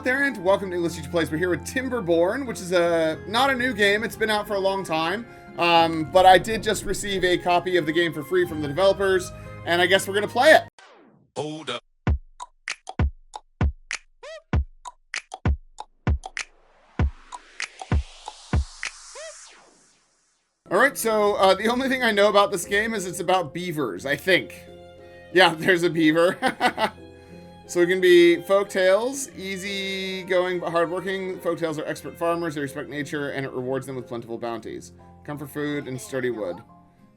there, and welcome to English Teacher Plays. We're here with Timberborn, which is not a new game. It's been out for a long time, but I did just receive a copy of the game for free from the developers, and I guess we're gonna play it. Hold up. Alright, so the only thing I know about this game is it's about beavers, I think. Yeah, there's a beaver. So we can be folktales, easy going but hardworking. Folktales are expert farmers, they respect nature, and it rewards them with plentiful bounties. Comfort food and sturdy wood.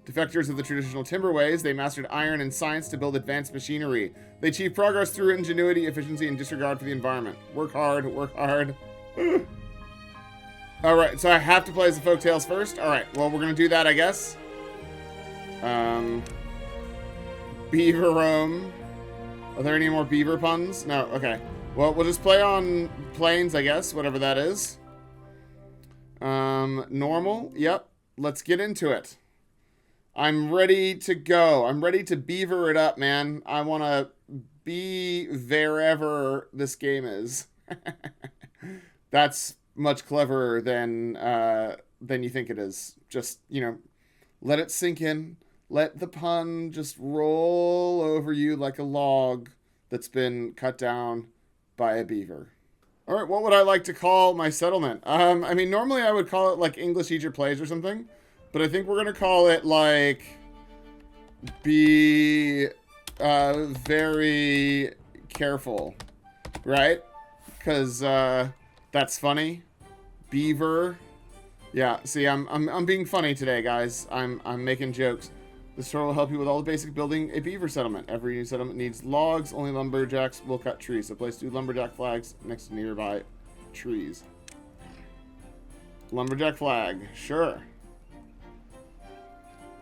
Defectors of the traditional timber ways, they mastered iron and science to build advanced machinery. They achieve progress through ingenuity, efficiency, and disregard for the environment. Work hard, work hard. Alright, so I have to play as the folktales first? Alright, well, we're gonna do that, I guess. Beaver roam. Are there any more beaver puns? No, okay. Well, we'll just play on plains, I guess, whatever that is. Normal, yep. Let's get into it. I'm ready to go. I'm ready to beaver it up, man. I want to be wherever this game is. That's much cleverer than you think it is. Just, you know, let it sink in. Let the pun just roll over you like a log that's been cut down by a beaver. All right, what would I like to call my settlement? I mean, normally I would call it like English Teacher Plays or something, but I think we're going to call it like be very careful, right? Because that's funny. Beaver. Yeah, see, I'm being funny today, guys. I'm making jokes. This tutorial will help you with all the basic building a beaver settlement. Every new settlement needs logs. Only lumberjacks will cut trees. So place 2 lumberjack flags next to nearby trees. Lumberjack flag. Sure.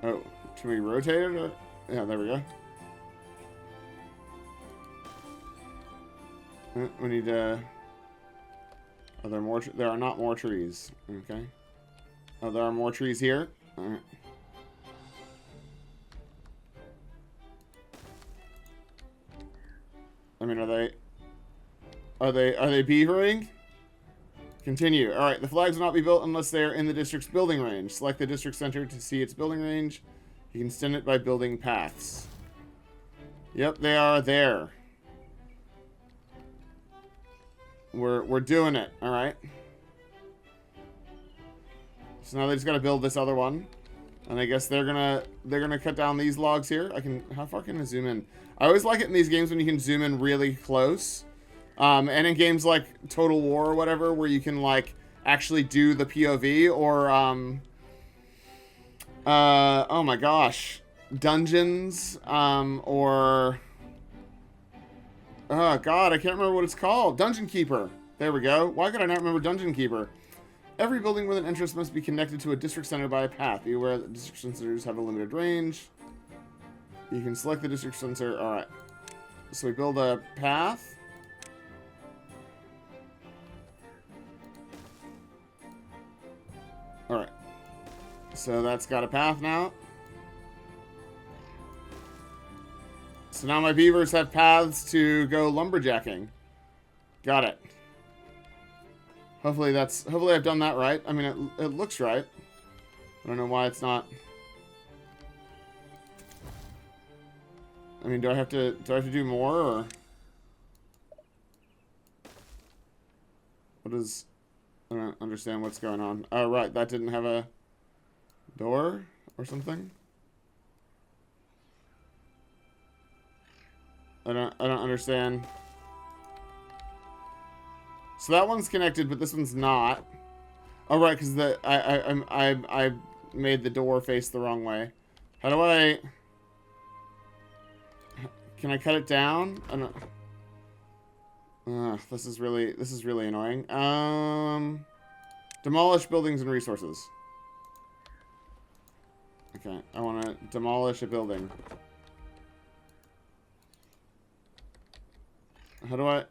Oh, should we rotate it? Or? Yeah, there we go. We need to... Are there more? There are not more trees. Okay. Oh, there are more trees here. All right. I mean, are they beavering? Continue. All right, the flags will not be built unless they are in the district's building range. Select the district center to see its building range. You can extend it by building paths. Yep, they are there. We're doing it. All right. So now they just got to build this other one, and I guess they're gonna cut down these logs here. How far can I zoom in? I always like it in these games when you can zoom in really close. And in games like Total War or whatever, where you can, like, actually do the POV, or, oh my gosh, Dungeons, or, oh god, I can't remember what it's called. Dungeon Keeper. There we go. Why could I not remember Dungeon Keeper? Every building with an entrance must be connected to a district center by a path. Be aware that district sensors have a limited range. You can select the district sensor. Alright. So we build a path. Alright. So that's got a path now. So now my beavers have paths to go lumberjacking. Got it. Hopefully I've done that right. I mean, it looks right. I don't know why it's not. I mean, do I have to do more, or what is? I don't understand what's going on. Oh, right, that didn't have a door or something. I don't understand. So that one's connected, but this one's not. Oh, right, because I made the door face the wrong way. How do I? Can I cut it down? I don't... this is really annoying. Demolish buildings and resources. Okay, I want to demolish a building. How do I...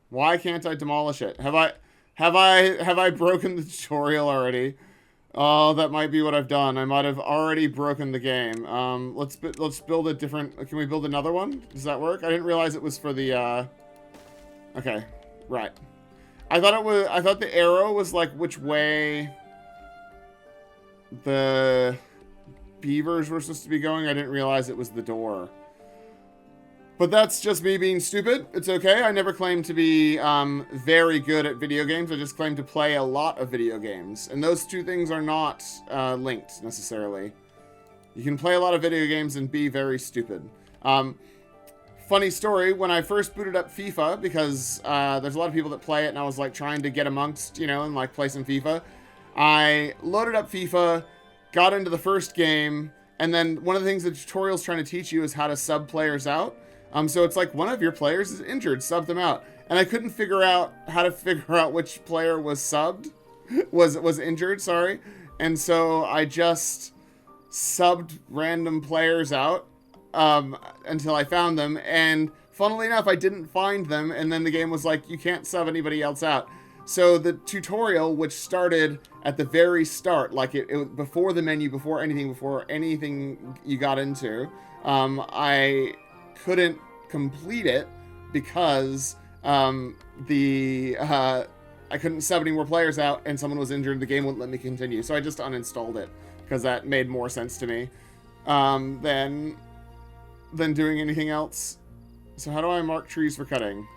Why can't I demolish it? Have I broken the tutorial already? Oh, that might be what I've done. I might have already broken the game. Let's build a different... Can we build another one? Does that work? I didn't realize it was for the, Okay, right. I thought the arrow was like which way the beavers were supposed to be going. I didn't realize it was the door. But that's just me being stupid. It's okay. I never claimed to be very good at video games. I just claimed to play a lot of video games. And those two things are not linked, necessarily. You can play a lot of video games and be very stupid. Funny story, when I first booted up FIFA, because there's a lot of people that play it, and I was like trying to get amongst, you know, and like play some FIFA. I loaded up FIFA, got into the first game, and then one of the things the tutorial's trying to teach you is how to sub players out. So it's like one of your players is injured, sub them out. And I couldn't figure out how to figure out which player was subbed, was injured, sorry. And so I just subbed random players out until I found them. And funnily enough, I didn't find them. And then the game was like, you can't sub anybody else out. So the tutorial, which started at the very start, like it before the menu, before anything you got into, I couldn't complete it because I couldn't sub any more players out and someone was injured. The game wouldn't let me continue, so I just uninstalled it because that made more sense to me than doing anything else. So how do I mark trees for cutting?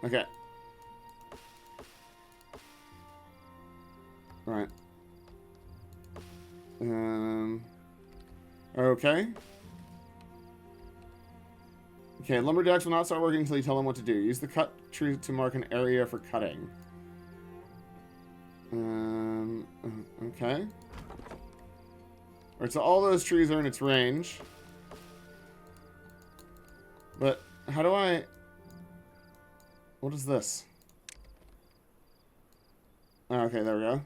Okay. Right. Okay. Okay, lumberjacks will not start working until you tell them what to do. Use the cut tree to mark an area for cutting. Okay. Alright, so all those trees are in its range. But how do I... What is this? Oh, okay, there we go.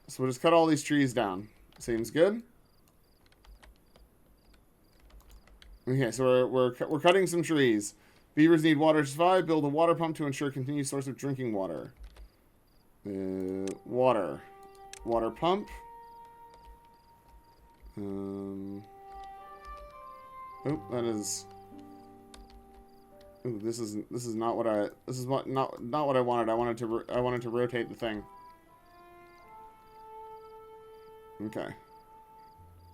So we'll just cut all these trees down. Seems good. Okay, so we're cutting some trees. Beavers need water to survive. Build a water pump to ensure continued source of drinking water. Water pump. Oh, that is. Ooh, this is not what I. This is not what I wanted. I wanted to rotate the thing. Okay.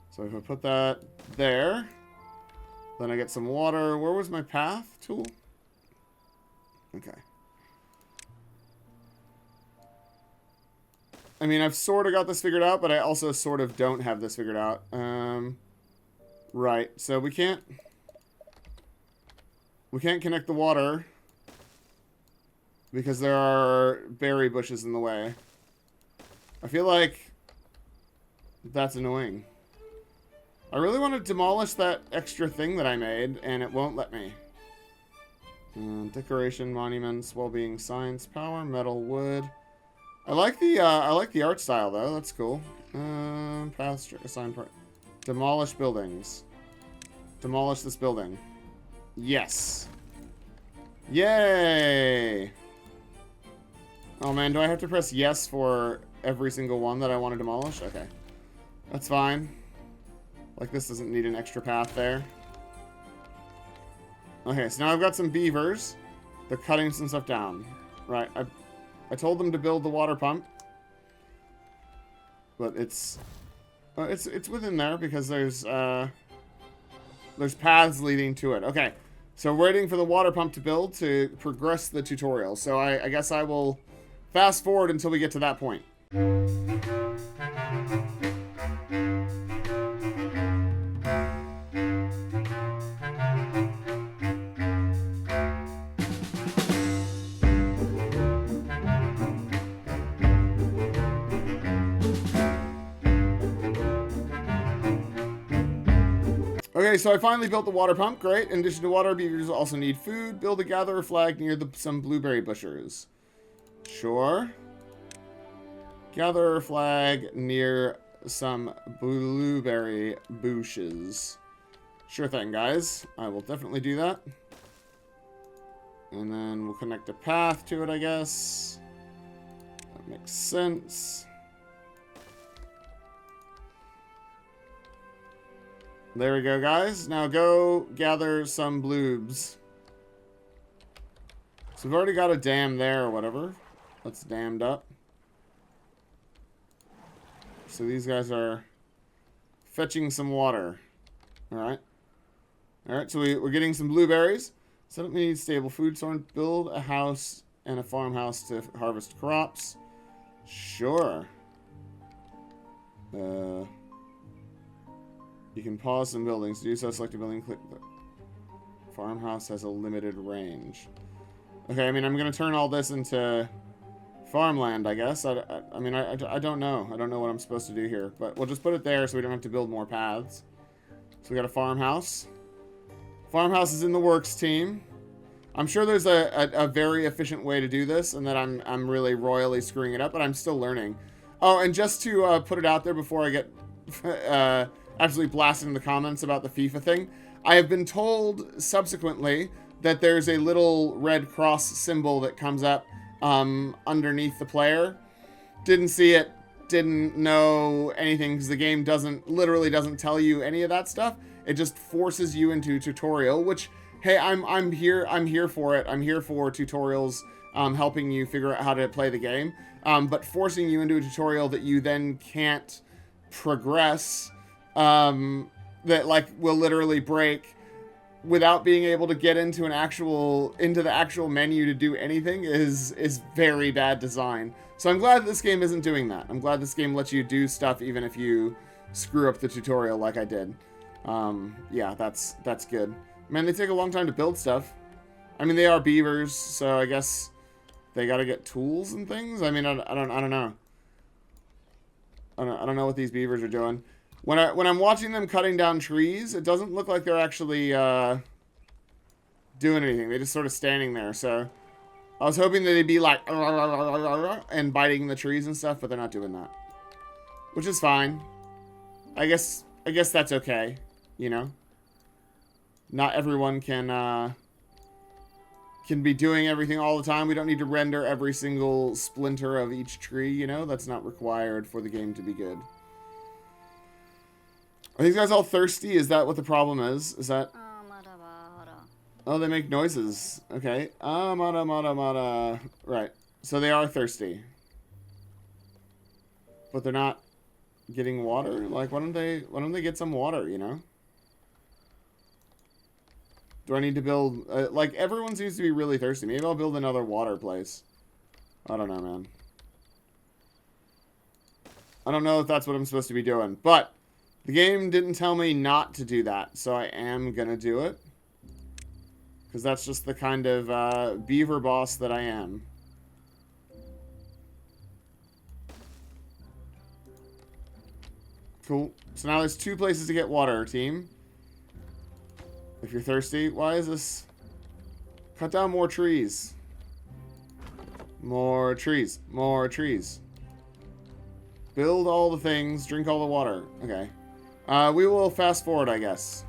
So if I put that there. Then I get some water. Where was my path tool? Okay. I mean, I've sort of got this figured out, but I also sort of don't have this figured out. Right. So we can't connect the water because there are berry bushes in the way. I feel like that's annoying. I really want to demolish that extra thing that I made, and it won't let me. Decoration, monuments, well-being, science, power, metal, wood. I like the art style though. That's cool. Path, assign part. Demolish buildings. Demolish this building. Yes. Yay! Oh man, do I have to press yes for every single one that I want to demolish? Okay, that's fine. Like, this doesn't need an extra path there. Okay, so now I've got some beavers. They're cutting some stuff down. Right, I told them to build the water pump. But it's within there because there's paths leading to it. Okay, so we're waiting for the water pump to build to progress the tutorial. So I guess I will fast forward until we get to that point. Okay, so I finally built the water pump. Great. In addition to water, beavers also need food. Build a gatherer flag near some blueberry bushes. Sure. Gatherer flag near some blueberry bushes. Sure thing, guys. I will definitely do that. And then we'll connect a path to it, I guess. That makes sense. There we go, guys. Now go gather some bloobs. So we've already got a dam there or whatever. That's dammed up. So these guys are fetching some water. Alright. Alright, so we're getting some blueberries. So we need stable food source. Build a house and a farmhouse to harvest crops. Sure. You can pause some buildings. To do so, select a building. Click the farmhouse has a limited range. Okay, I mean, I'm going to turn all this into farmland, I guess. I mean, I don't know. I don't know what I'm supposed to do here. But we'll just put it there so we don't have to build more paths. So we got a farmhouse. Farmhouse is in the works, team. I'm sure there's a very efficient way to do this, and that I'm really royally screwing it up, but I'm still learning. Oh, and just to put it out there before I get absolutely blasted in the comments about the FIFA thing, I have been told subsequently that there's a little red cross symbol that comes up underneath the player. Didn't see it, didn't know anything, because the game literally doesn't tell you any of that stuff. It just forces you into a tutorial, which, hey, I'm here for it. I'm here for tutorials, helping you figure out how to play the game. But forcing you into a tutorial that you then can't progress, that like will literally break without being able to get into the actual menu to do anything is very bad design. So I'm glad this game isn't doing that. I'm glad this game lets you do stuff even if you screw up the tutorial like I did. Yeah, that's good. Man, they take a long time to build stuff. I mean, they are beavers, so I guess they gotta get tools and things. I mean, I don't know. I don't know what these beavers are doing. When I'm watching them cutting down trees, it doesn't look like they're actually doing anything. They're just sort of standing there. So I was hoping that they'd be like and biting the trees and stuff, but they're not doing that, which is fine. I guess that's okay. You know, not everyone can be doing everything all the time. We don't need to render every single splinter of each tree. You know, that's not required for the game to be good. Are these guys all thirsty? Is that what the problem is? Is that... Oh, they make noises. Okay. Right. So they are thirsty. But they're not getting water? Like, why don't they get some water, you know? Do I need to build... like, everyone seems to be really thirsty. Maybe I'll build another water place. I don't know, man. I don't know if that's what I'm supposed to be doing. But... the game didn't tell me not to do that, so I am gonna do it. Because that's just the kind of beaver boss that I am. Cool. So now there's 2 places to get water, team. If you're thirsty. Why is this? Cut down more trees. More trees. More trees. Build all the things. Drink all the water. Okay. We will fast forward, I guess.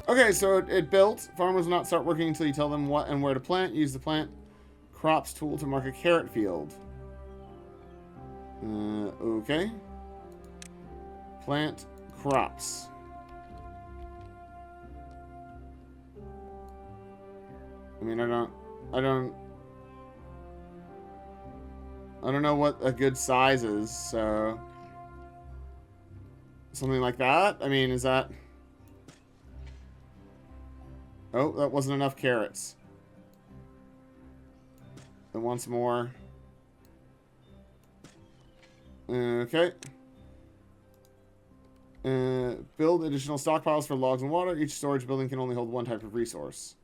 Okay, so it built. Farmers will not start working until you tell them what and where to plant. Use the plant crops tool to mark a carrot field. Okay. Plant crops. I mean, I don't know what a good size is, so... something like that? I mean, is that... oh, that wasn't enough carrots. Then once more. Okay. Build additional stockpiles for logs and water. Each storage building can only hold one type of resource.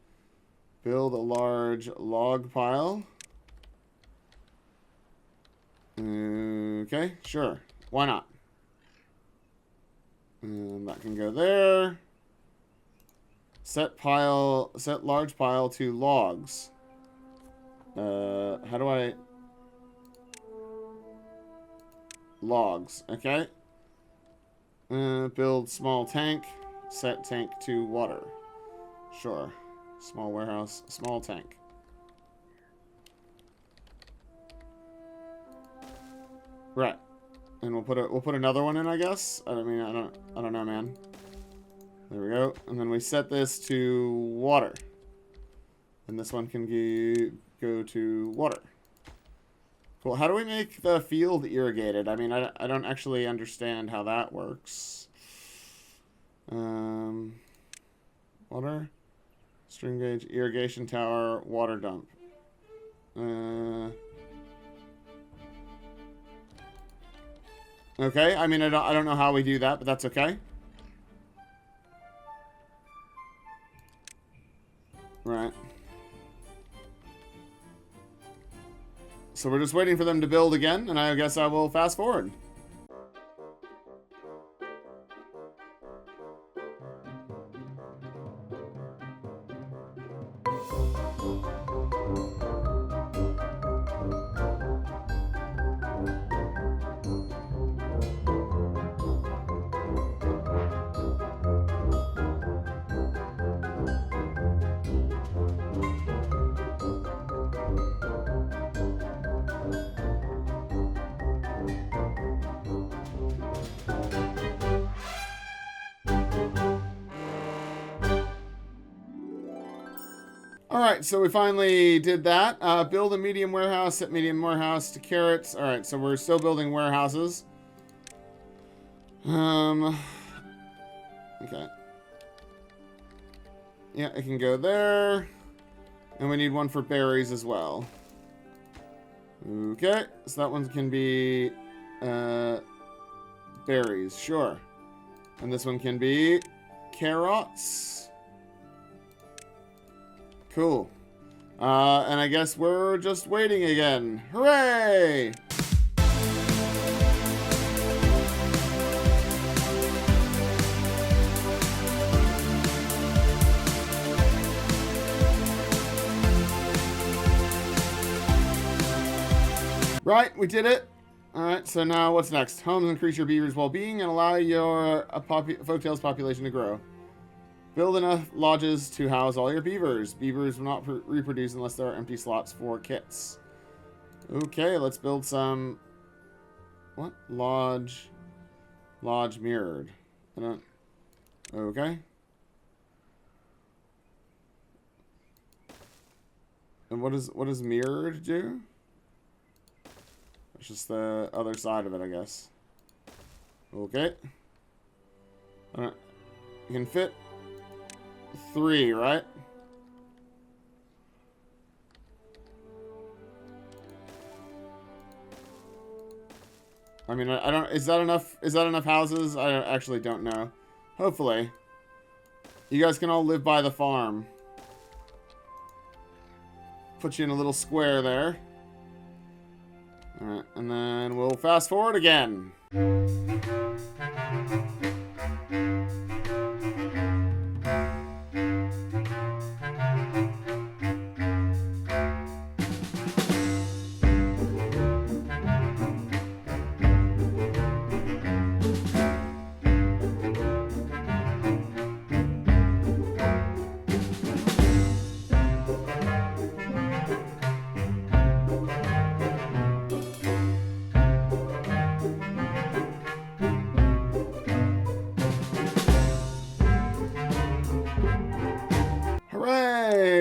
Build a large log pile. Okay, sure. Why not? And that can go there. Set large pile to logs. How do I... logs, okay. Build small tank. Set tank to water. Sure. Small warehouse, small tank. we'll put another one in, I guess. I mean, I don't know, man. There we go. And then we set this to water. And this one can go to water. Cool. How do we make the field irrigated? I mean, I don't actually understand how that works. Water, stream gauge, irrigation tower, water dump. Okay. I mean, I don't know how we do that, but that's okay. Right. So we're just waiting for them to build again, and I guess I will fast forward. Alright, so we finally did that. Build a medium warehouse, set medium warehouse to carrots. Alright, so we're still building warehouses. Okay. Yeah, it can go there. And we need one for berries as well. Okay, so that one can be berries, sure. And this one can be carrots. Cool. And I guess we're just waiting again. Hooray! Right, we did it. Alright, so now what's next? Homes increase your beaver's well-being and allow your folktales population to grow. Build enough lodges to house all your beavers. Beavers will not reproduce unless there are empty slots for kits. Okay, let's build some... What? Lodge mirrored. I don't... Okay. And what does mirrored do? It's just the other side of it, I guess. Okay. Alright. You can fit 3, right? I mean, I don't... Is that enough houses? I actually don't know. Hopefully. You guys can all live by the farm. Put you in a little square there. Alright, and then we'll fast forward again.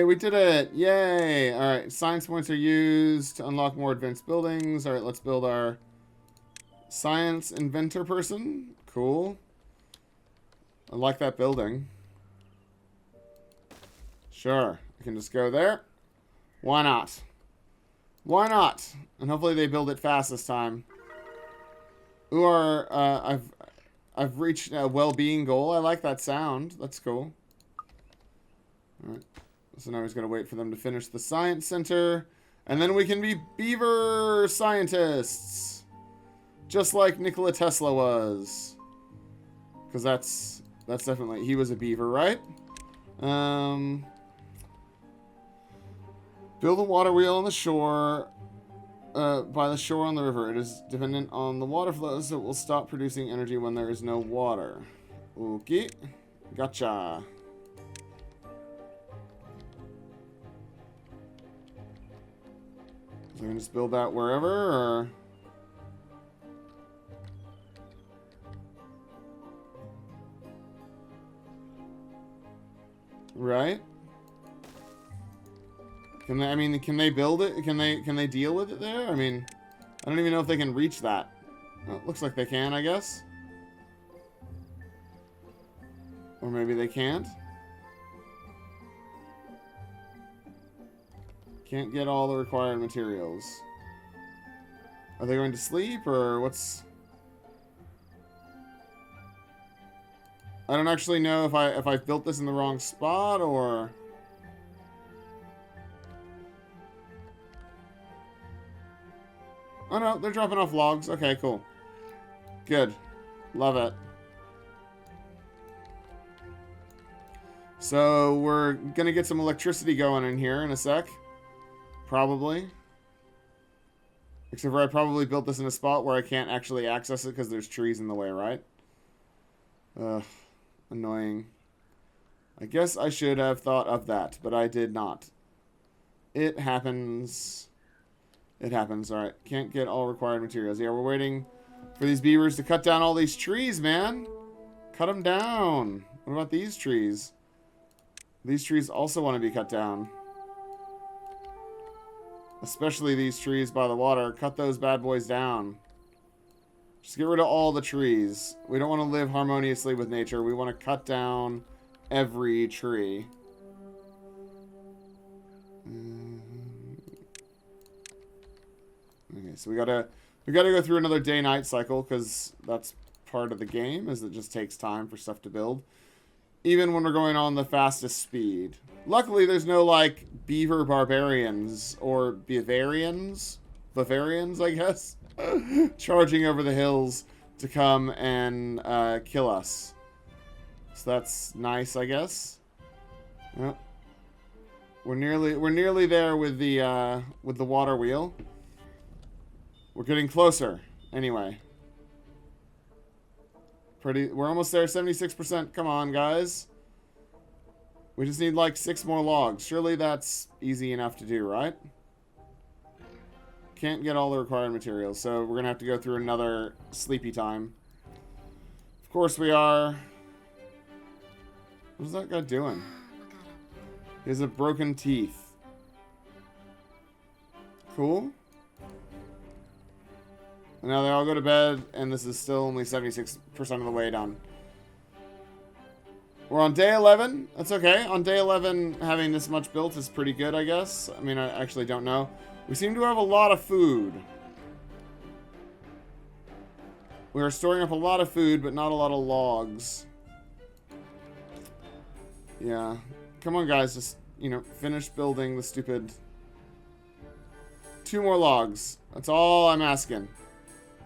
We did it! Yay! Alright, science points are used to unlock more advanced buildings. Alright, let's build our science inventor person. Cool. I like that building. Sure, I can just go there. Why not? Why not? And hopefully they build it fast this time. Ooh, I've reached a well-being goal. I like that sound. That's cool. Alright. So now he's going to wait for them to finish the science center. And then we can be beaver scientists. Just like Nikola Tesla was. Because that's definitely... He was a beaver, right? Build a water wheel on the shore. By the shore on the river. It is dependent on the water flow, so it will stop producing energy when there is no water. Okay. Gotcha. So we can just build that wherever, or... Right? Can they, I mean, can they build it? Can they deal with it there? I mean, I don't even know if they can reach that. Well, it looks like they can, I guess. Or maybe they can't. Can't get all the required materials. Are they going to sleep, or what's... I don't actually know if I've built this in the wrong spot, or... Oh no, they're dropping off logs. Okay, cool. Good. Love it. So, we're gonna get some electricity going in here in a sec. Probably. Except for I probably built this in a spot where I can't actually access it because there's trees in the way, right? Ugh. Annoying. I guess I should have thought of that, but I did not. It happens. It happens. Alright. Can't get all required materials. Yeah, we're waiting for these beavers to cut down all these trees, man. Cut them down. What about these trees? These trees also want to be cut down. Especially these trees by the water. Cut those bad boys down. Just get rid of all the trees. We don't want to live harmoniously with nature. We want to cut down every tree. Okay, so we gotta go through another day-night cycle because that's part of the game, is it just takes time for stuff to build. Even when we're going on the fastest speed. Luckily, there's no, like, beaver barbarians or Bavarians, I guess, charging over the hills to come and kill us. So that's nice, I guess. Yep. We're nearly there with the water wheel. We're getting closer. Anyway. We're almost there, 76%. Come on, guys. We just need like 6 more logs. Surely that's easy enough to do, right? Can't get all the required materials, so we're gonna have to go through another sleepy time. Of course we are. What's that guy doing? He has a broken teeth. Cool. And now they all go to bed, and this is still only 76% of the way done. We're on day 11. That's okay. On day 11, having this much built is pretty good, I guess. I mean, I actually don't know. We seem to have a lot of food. We are storing up a lot of food, but not a lot of logs. Yeah. Come on, guys. Just, you know, finish building the stupid... 2 more logs. That's all I'm asking.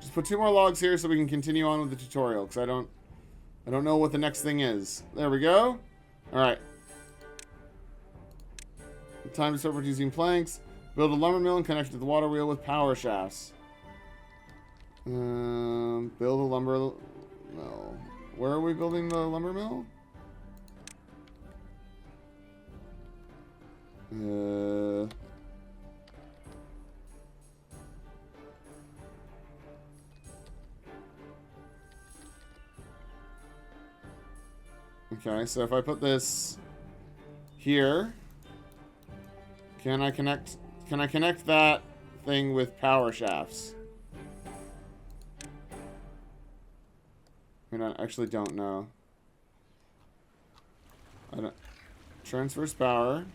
Just put 2 more logs here so we can continue on with the tutorial, because I don't know what the next thing is. There we go. Alright. Time to start producing planks. Build a lumber mill and connect it to the water wheel with power shafts. Build a lumber mill. Where are we building the lumber mill? Okay, so if I put this here, can I connect that thing with power shafts? I mean, I actually don't know. I don't... Transfers power.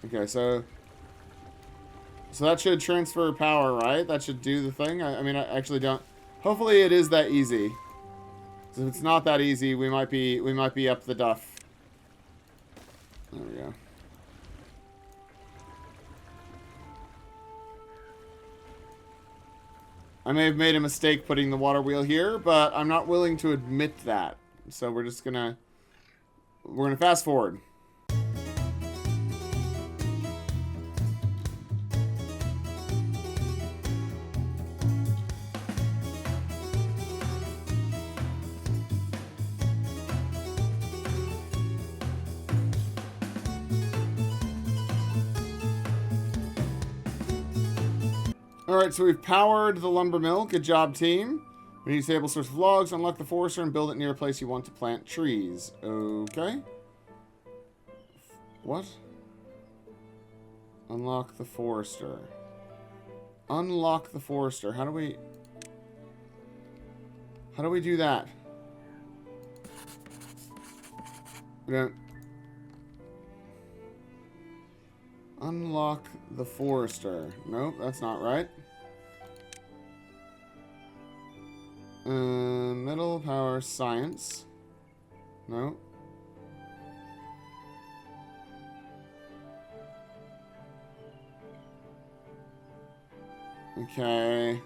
Okay, so that should transfer power, right? That should do the thing. I mean, I actually don't. Hopefully, it is that easy. So if it's not that easy, we might be up the duff. There we go. I may have made a mistake putting the water wheel here, but I'm not willing to admit that. So we're gonna fast forward. Alright, so we've powered the lumber mill. Good job, team. We need a stable source of logs, unlock the forester, and build it near a place you want to plant trees. Okay. What? Unlock the forester. Unlock the forester. How do we do that? We don't... Unlock the forester. Nope, that's not right. Metal power science. No. Okay.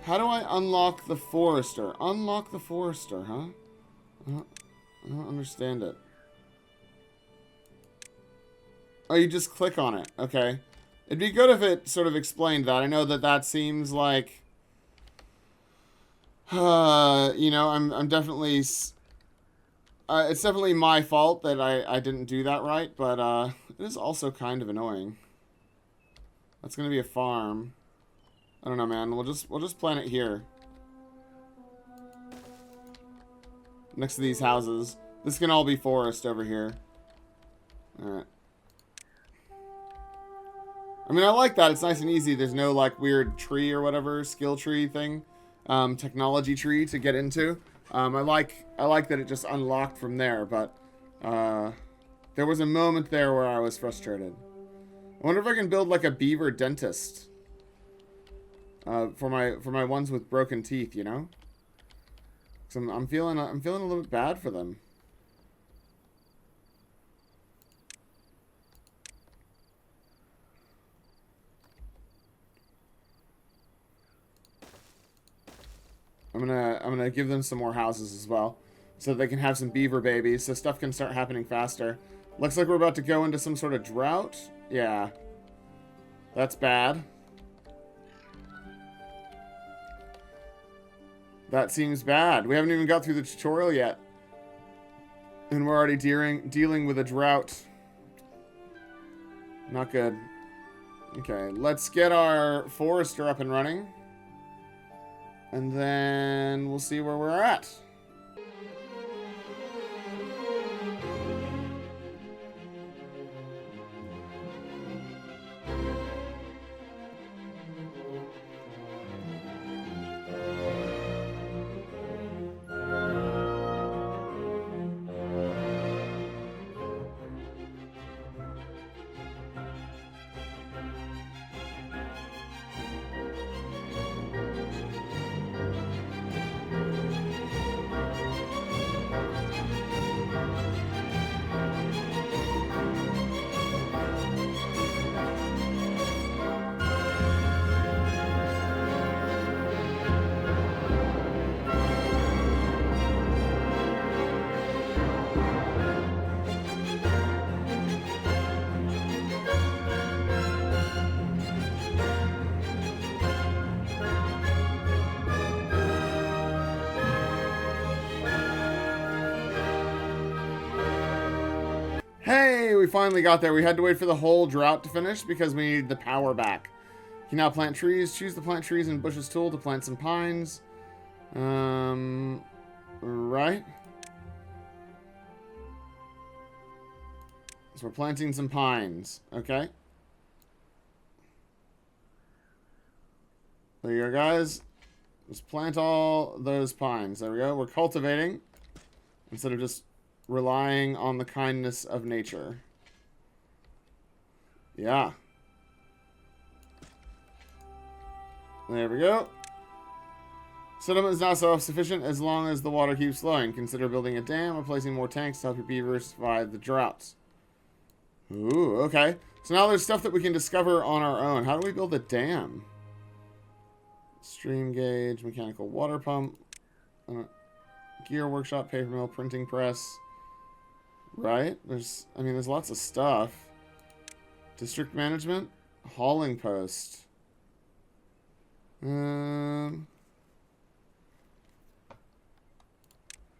How do I unlock the forester? Unlock the forester, huh? I don't understand it. Oh, you just click on it. Okay. It'd be good if it sort of explained that. I know that that seems like... you know, I'm definitely... it's definitely my fault that I didn't do that right, but it is also kind of annoying. That's gonna be a farm. I don't know, man. We'll just plant it here. Next to these houses. This can all be forest over here. Alright. I mean, I like that. It's nice and easy. There's no, like, weird tree or whatever, skill tree thing. Technology tree to get into. I like that it just unlocked from there, but there was a moment there where I was frustrated. I wonder if I can build, like, a beaver dentist. For my ones with broken teeth, you know? 'Cause I'm feeling a little bit bad for them. I'm gonna give them some more houses as well, so that they can have some beaver babies, so stuff can start happening faster. Looks like we're about to go into some sort of drought. Yeah, that's bad. That seems bad. We haven't even got through the tutorial yet, and we're already dealing with a drought. Not good. Okay, let's get our forester up and running. And then we'll see where we're at. Hey, we finally got there. We had to wait for the whole drought to finish because we needed the power back. You can now plant trees. Choose the plant trees and bushes tool to plant some pines. Right. So we're planting some pines. Okay. There you go, guys. Just plant all those pines. There we go. We're cultivating instead of just relying on the kindness of nature. Yeah. There we go. Settlement is not self-sufficient as long as the water keeps flowing. Consider building a dam or placing more tanks to help your beavers survive the droughts. Ooh, okay. So now there's stuff that we can discover on our own. How do we build a dam? Stream gauge, mechanical water pump, gear workshop, paper mill, printing press. Right? There's lots of stuff. District management, hauling post. Okay,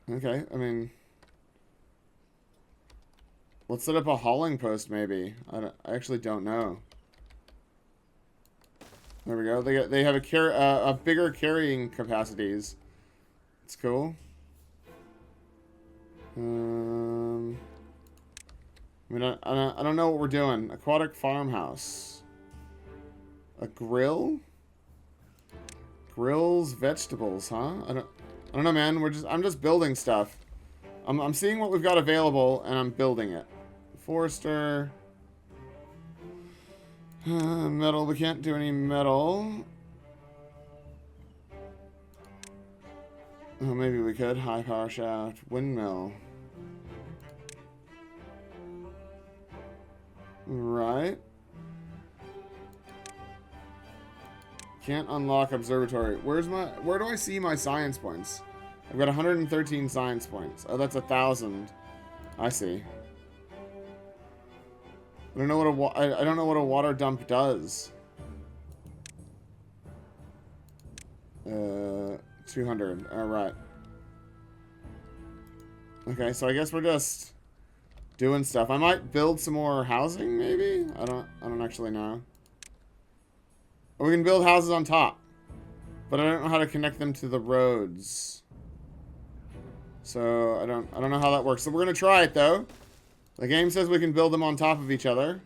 I mean, let's set up a hauling post maybe. I actually don't know. There we go. They have a bigger carrying capacities. It's cool. I mean, I don't know what we're doing. Aquatic farmhouse. A grill? Grills vegetables, huh? I don't know, man. I'm just building stuff. I'm seeing what we've got available and I'm building it. Forester. Metal. We can't do any metal. Oh, maybe we could. High power shaft. Windmill. Right. Can't unlock observatory. Where do I see my science points? I've got 113 science points. Oh, that's 1,000. I see. I don't know what a water dump does. 200. All right. Okay, so I guess we're just doing stuff. I might build some more housing, maybe. I don't actually know. We can build houses on top, but I don't know how to connect them to the roads. So I don't know how that works. So we're gonna try it though. The game says we can build them on top of each other.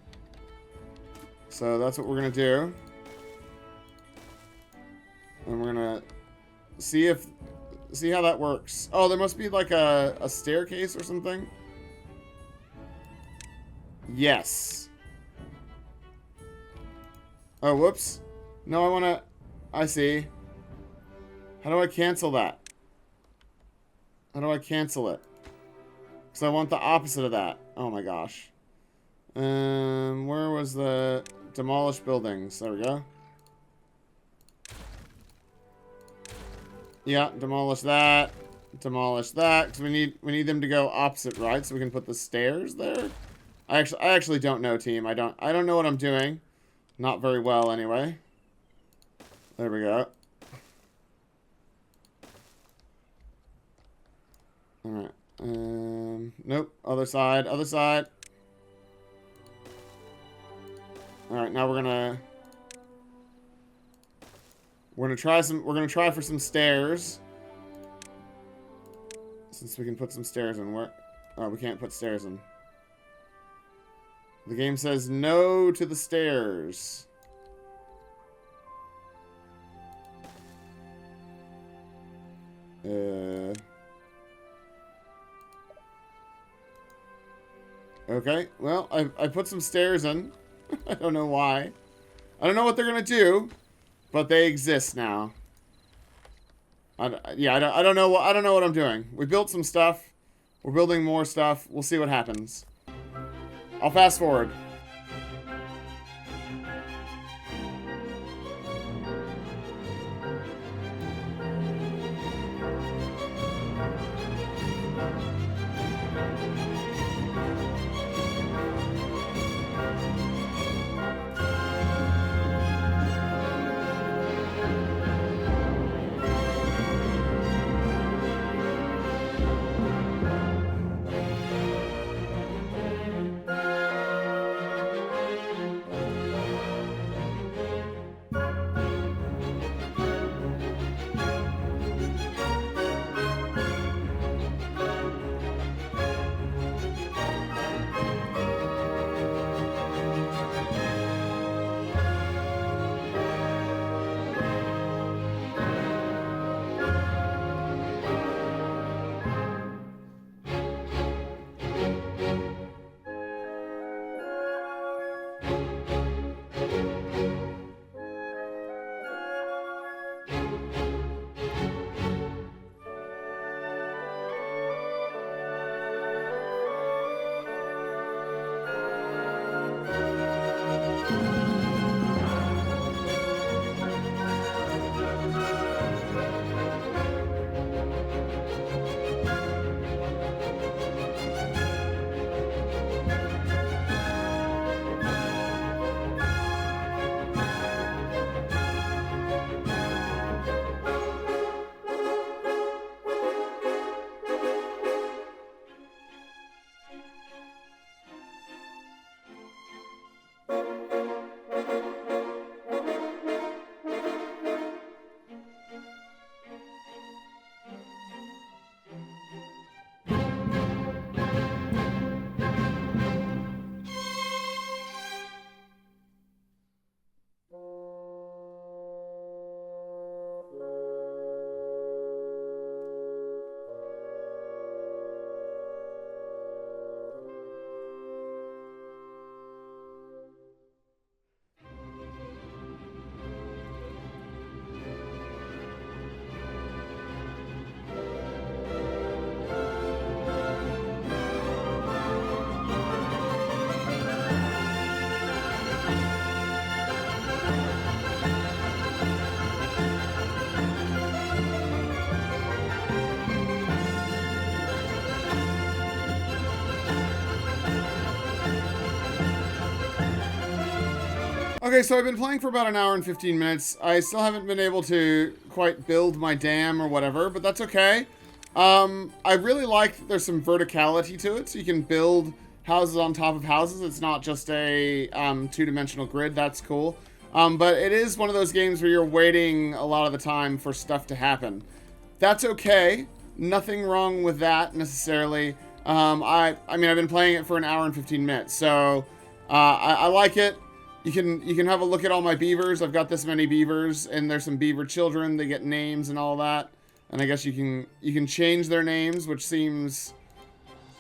So that's what we're gonna do. And we're gonna see how that works. Oh, there must be like a staircase or something. Yes. Oh, whoops. No, I see. How do I cancel that? How do I cancel it? Because I want the opposite of that. Oh my gosh. Where was the demolished buildings? There we go. Yeah, demolish that. Demolish that. Because we need them to go opposite, right? So we can put the stairs there. I actually don't know, team. I don't know what I'm doing. Not very well, anyway. There we go. Alright. Nope. Other side. Other side. Alright, now we're gonna try for some stairs. Since we can put some stairs in. Where? Oh, we can't put stairs in. The game says no to the stairs. Okay, well, I put some stairs in. I don't know why. I don't know what they're gonna do, but they exist now. I don't know what I'm doing. We built some stuff. We're building more stuff. We'll see what happens. I'll fast forward. Okay, so I've been playing for about an hour and 15 minutes. I still haven't been able to quite build my dam or whatever, but that's okay. I really like that there's some verticality to it, so you can build houses on top of houses. It's not just a two-dimensional grid. That's cool. But it is one of those games where you're waiting a lot of the time for stuff to happen. That's okay. Nothing wrong with that necessarily. I mean, I've been playing it for an hour and 15 minutes, so I like it. You can have a look at all my beavers. I've got this many beavers, and there's some beaver children. They get names and all that. And I guess you can change their names, which seems,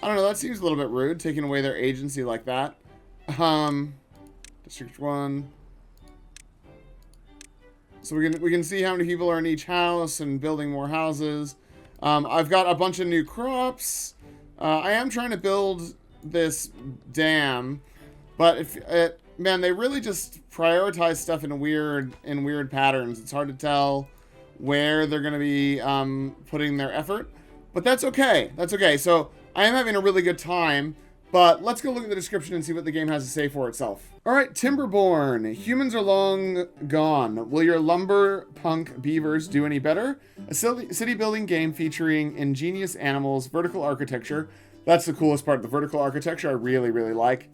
I don't know, that seems a little bit rude, taking away their agency like that. District 1. So we can see how many people are in each house and building more houses. I've got a bunch of new crops. I am trying to build this dam, but man, they really just prioritize stuff in weird patterns. It's hard to tell where they're going to be putting their effort, but that's okay. That's okay. So I am having a really good time, but let's go look at the description and see what the game has to say for itself. All right, Timberborn. Humans are long gone. Will your lumber punk beavers do any better? A city building game featuring ingenious animals, vertical architecture. That's the coolest part, the vertical architecture I really, really like.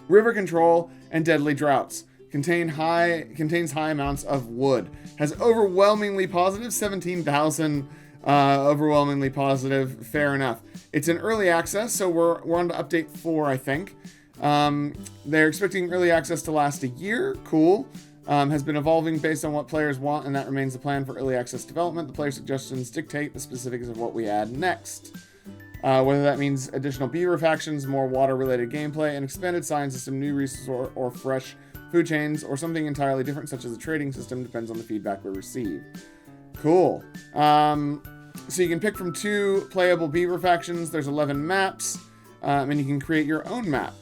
River control and deadly droughts. Contains high amounts of wood. Has overwhelmingly positive, 17,000 overwhelmingly positive. Fair enough. It's in early access, so we're on to update 4, I think. They're expecting early access to last a year. Cool. Has been evolving based on what players want, and that remains the plan for early access development. The player suggestions dictate the specifics of what we add next. Whether that means additional beaver factions, more water-related gameplay, an expanded science system, new resource, or fresh food chains, or something entirely different, such as a trading system, depends on the feedback we receive. Cool. So you can pick from 2 playable beaver factions. There's 11 maps, and you can create your own map.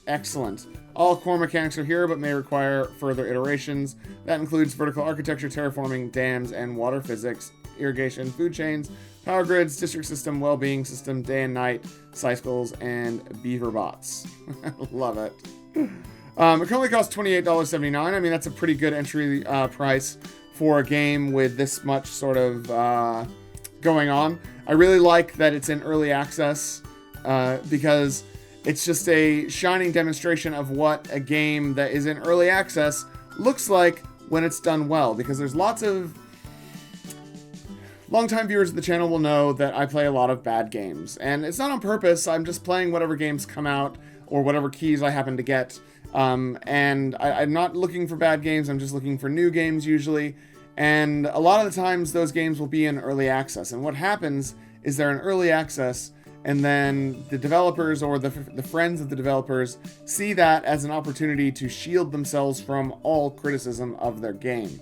Excellent. All core mechanics are here, but may require further iterations. That includes vertical architecture, terraforming, dams, and water physics, irrigation, food chains, power grids, district system, well-being system, day and night, cycles, and beaver bots. Love it. It currently costs $28.79. I mean, that's a pretty good entry price for a game with this much sort of going on. I really like that it's in early access because it's just a shining demonstration of what a game that is in early access looks like when it's done well, because there's lots of longtime viewers of the channel will know that I play a lot of bad games, and it's not on purpose. I'm just playing whatever games come out or whatever keys I happen to get, and I'm not looking for bad games. I'm just looking for new games usually, and a lot of the times those games will be in early access, and what happens is they're in early access, and then the developers or the friends of the developers see that as an opportunity to shield themselves from all criticism of their game.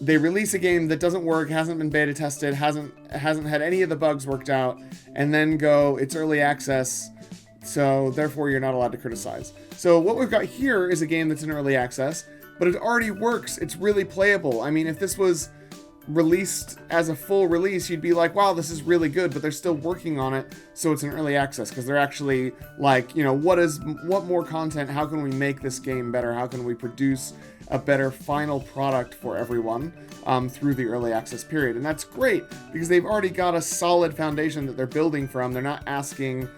They release a game that doesn't work, hasn't been beta tested, hasn't had any of the bugs worked out, and then go, it's early access, so therefore you're not allowed to criticize. So what we've got here is a game that's in early access, but it already works. It's really playable. I mean, if this was released as a full release, you'd be like, wow, this is really good, but they're still working on it, so it's in early access, because they're actually like, you know, what more content, how can we make this game better, how can we produce a better final product for everyone through the early access period. And that's great, because they've already got a solid foundation that they're building from. They're not asking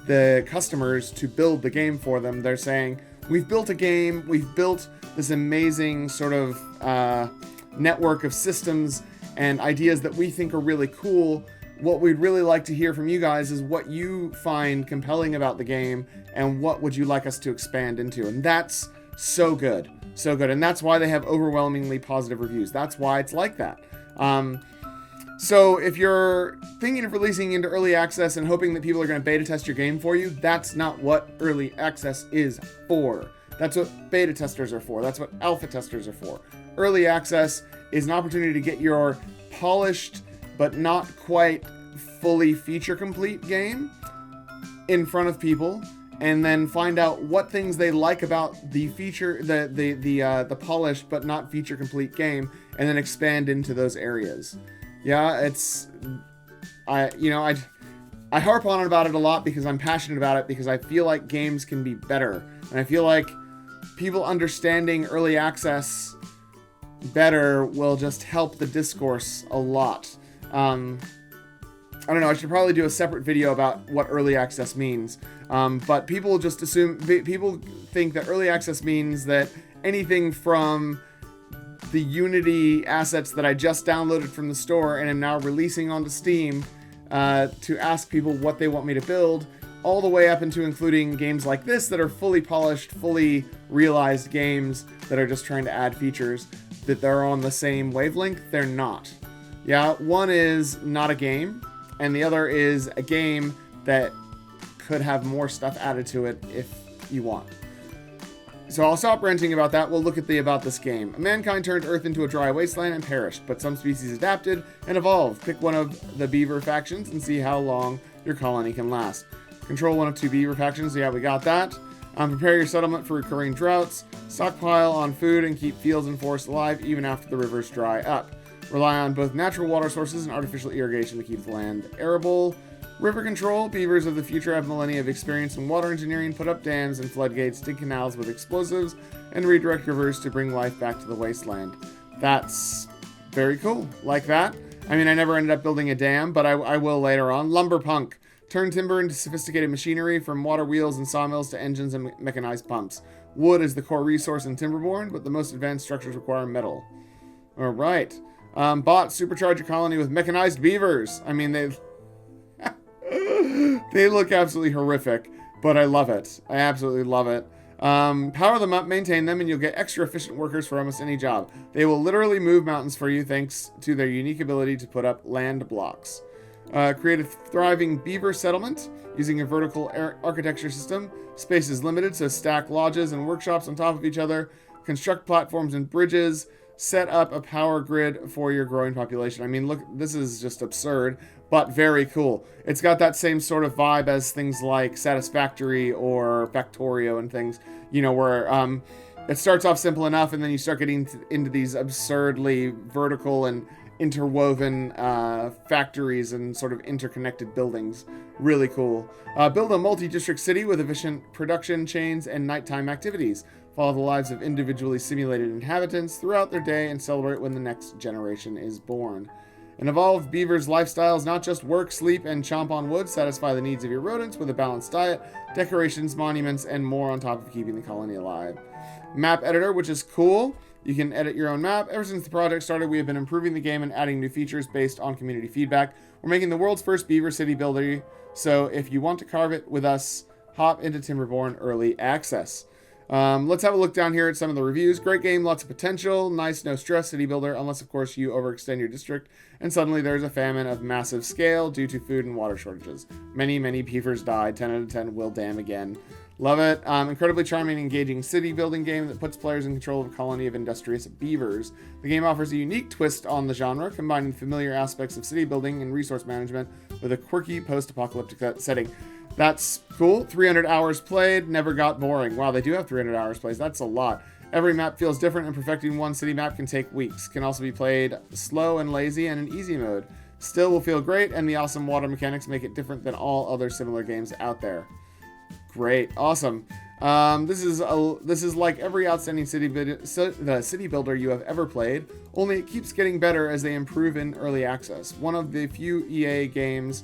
the customers to build the game for them. They're saying, we've built a game, we've built this amazing sort of network of systems and ideas that we think are really cool. What we'd really like to hear from you guys is what you find compelling about the game, and what would you like us to expand into. And that's so good. So good. And that's why they have overwhelmingly positive reviews. That's why it's like that. So if you're thinking of releasing into early access and hoping that people are going to beta test your game for you, that's not what early access is for. That's what beta testers are for. That's what alpha testers are for. Early access is an opportunity to get your polished but not quite fully feature complete game in front of people, and then find out what things they like about the feature, the polished but not feature complete game, and then expand into those areas. Yeah, I harp on about it a lot because I'm passionate about it, because I feel like games can be better, and I feel like people understanding early access better will just help the discourse a lot. I don't know, I should probably do a separate video about what early access means. But people just assume, people think that early access means that anything from the Unity assets that I just downloaded from the store and am now releasing onto Steam to ask people what they want me to build, all the way up into including games like this that are fully polished, fully realized games that are just trying to add features, that they're on the same wavelength. They're not. Yeah, one is not a game, and the other is a game that could have more stuff added to it if you want. So I'll stop ranting about that. We'll look at the about this game. Mankind turned Earth into a dry wasteland and perished, but some species adapted and evolved. Pick one of the beaver factions and see how long your colony can last. Control one of two beaver factions. Yeah, we got that. Prepare your settlement for recurring droughts. Stockpile on food and keep fields and forests alive even after the rivers dry up. Rely on both natural water sources and artificial irrigation to keep the land arable. River control. Beavers of the future have millennia of experience in water engineering. Put up dams and floodgates, dig canals with explosives, and redirect rivers to bring life back to the wasteland. That's very cool. Like that. I mean, I never ended up building a dam, but I will later on. Lumberpunk. Turn timber into sophisticated machinery, from water wheels and sawmills to engines and mechanized pumps. Wood is the core resource in Timberborn, but the most advanced structures require metal. All right. Bot, supercharge your colony with mechanized beavers. I mean, they look absolutely horrific, but I love it. I absolutely love it. Power them up, maintain them, and you'll get extra efficient workers for almost any job. They will literally move mountains for you thanks to their unique ability to put up land blocks. Create a thriving beaver settlement using a vertical architecture system. Space is limited, so stack lodges and workshops on top of each other. Construct platforms and bridges. Set up a power grid for your growing population. I mean, look, this is just absurd, but very cool. It's got that same sort of vibe as things like Satisfactory or Factorio and things, you know, where it starts off simple enough and then you start getting into these absurdly vertical and interwoven factories and sort of interconnected buildings. Really cool. Build a multi-district city with efficient production chains and nighttime activities. Follow the lives of individually simulated inhabitants throughout their day and celebrate when the next generation is born. An evolved beaver's lifestyle is not just work, sleep, and chomp on wood. Satisfy the needs of your rodents with a balanced diet, decorations, monuments, and more on top of keeping the colony alive. Map editor, which is cool. You can edit your own map. Ever since the project started, we have been improving the game and adding new features based on community feedback. We're making the world's first beaver city builder, so if you want to carve it with us, hop into Timberborn Early Access. Let's have a look down here at some of the reviews. Great game, lots of potential, nice, no stress city builder, unless of course you overextend your district, and suddenly there's a famine of massive scale due to food and water shortages. Many beavers died. 10 out of 10 will dam again. Love it. Incredibly charming, engaging city building game that puts players in control of a colony of industrious beavers. The game offers a unique twist on the genre, combining familiar aspects of city building and resource management with a quirky post-apocalyptic setting. That's cool. 300 hours played, never got boring. Wow, they do have 300 hours played. That's a lot. Every map feels different, and perfecting one city map can take weeks. Can also be played slow and lazy and in easy mode. Still will feel great, and the awesome water mechanics make it different than all other similar games out there. Great, awesome. This is like every outstanding city builder you have ever played, only it keeps getting better as they improve in early access. One of the few EA games,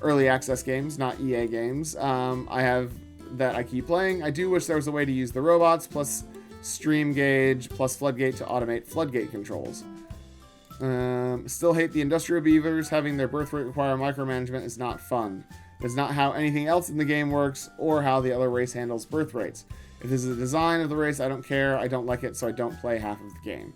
early access games, not EA games, I have that I keep playing. I do wish there was a way to use the robots plus stream gauge plus floodgate to automate floodgate controls. Still hate the industrial beavers. Having their birth rate require micromanagement is not fun. It's not how anything else in the game works or how the other race handles birth rates. If this is the design of the race, I don't care. I don't like it, so I don't play half of the game.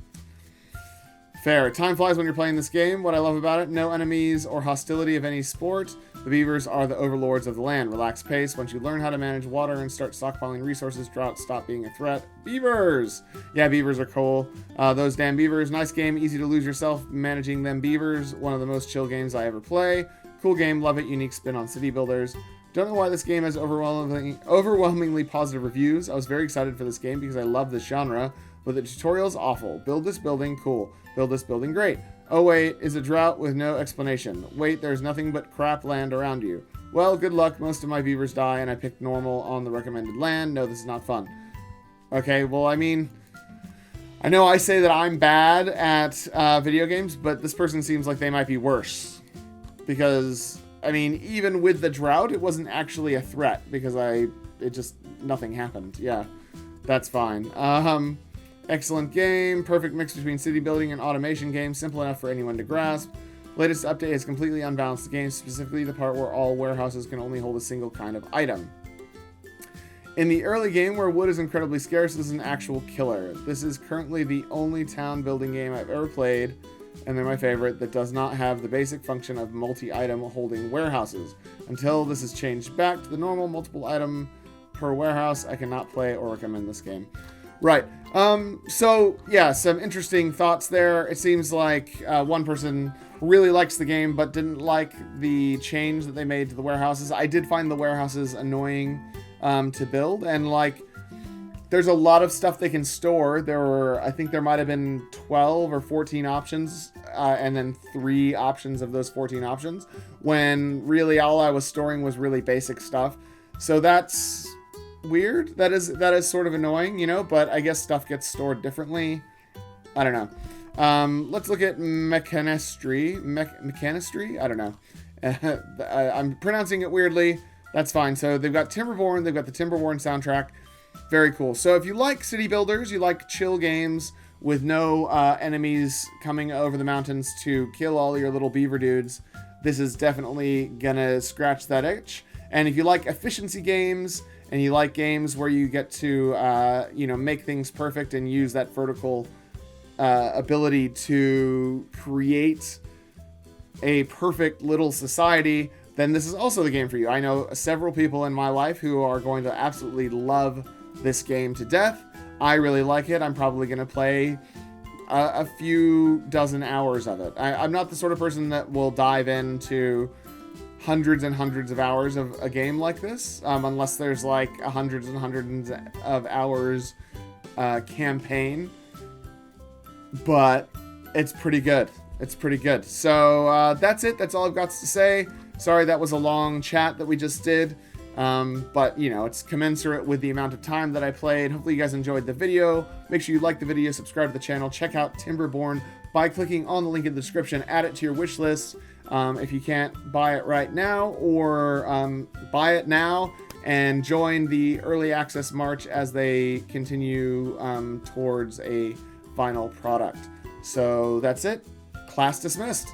Fair. Time flies when you're playing this game. What I love about it, no enemies or hostility of any sport. The beavers are the overlords of the land. Relaxed pace. Once you learn how to manage water and start stockpiling resources, droughts stop being a threat. Beavers! Yeah, beavers are cool. Those damn beavers. Nice game. Easy to lose yourself managing them beavers. One of the most chill games I ever play. Cool game. Love it. Unique spin on city builders. Don't know why this game has overwhelmingly positive reviews. I was very excited for this game because I love this genre, but the tutorial's awful. Build this building, cool. Build this building, great. Oh wait, is a drought with no explanation. Wait, there's nothing but crap land around you. Well, good luck. Most of my beavers die, and I picked normal on the recommended land. No, this is not fun. Okay, well, I mean, I know I say that I'm bad at video games, but this person seems like they might be worse. Because, I mean, even with the drought, it wasn't actually a threat because nothing happened. Yeah, that's fine. Excellent game. Perfect mix between city building and automation game. Simple enough for anyone to grasp. Latest update has completely unbalanced the game, specifically the part where all warehouses can only hold a single kind of item. In the early game, where wood is incredibly scarce, this is an actual killer. This is currently the only town building game I've ever played, and they're my favorite, that does not have the basic function of multi-item holding warehouses. Until this is changed back to the normal multiple item per warehouse, I cannot play or recommend this game. Right. So, yeah, some interesting thoughts there. It seems like one person really likes the game but didn't like the change that they made to the warehouses. I did find the warehouses annoying to build, and like there's a lot of stuff they can store. I think there might have been 12 or 14 options, and then 3 options of those 14 options, when really all I was storing was really basic stuff. So that's weird. That is sort of annoying, you know, but I guess stuff gets stored differently. I don't know. Let's look at mechanistry. Mechanistry? I don't know. I'm pronouncing it weirdly. That's fine. So they've got Timberborn. They've got the Timberborn soundtrack. Very cool. So if you like city builders, you like chill games with no enemies coming over the mountains to kill all your little beaver dudes, this is definitely gonna scratch that itch. And if you like efficiency games, and you like games where you get to, make things perfect and use that vertical ability to create a perfect little society, then this is also the game for you. I know several people in my life who are going to absolutely love this game to death. I really like it. I'm probably going to play a few dozen hours of it. I'm not the sort of person that will dive into hundreds and hundreds of hours of a game like this, unless there's like hundreds and hundreds of hours campaign. But it's pretty good. It's pretty good. So that's it. That's all I've got to say. Sorry that was a long chat that we just did. But, it's commensurate with the amount of time that I played. Hopefully you guys enjoyed the video. Make sure you like the video, subscribe to the channel, check out Timberborn by clicking on the link in the description. Add it to your wish list. If you can't buy it right now, or buy it now and join the early access march as they continue towards a final product. So that's it. Class dismissed.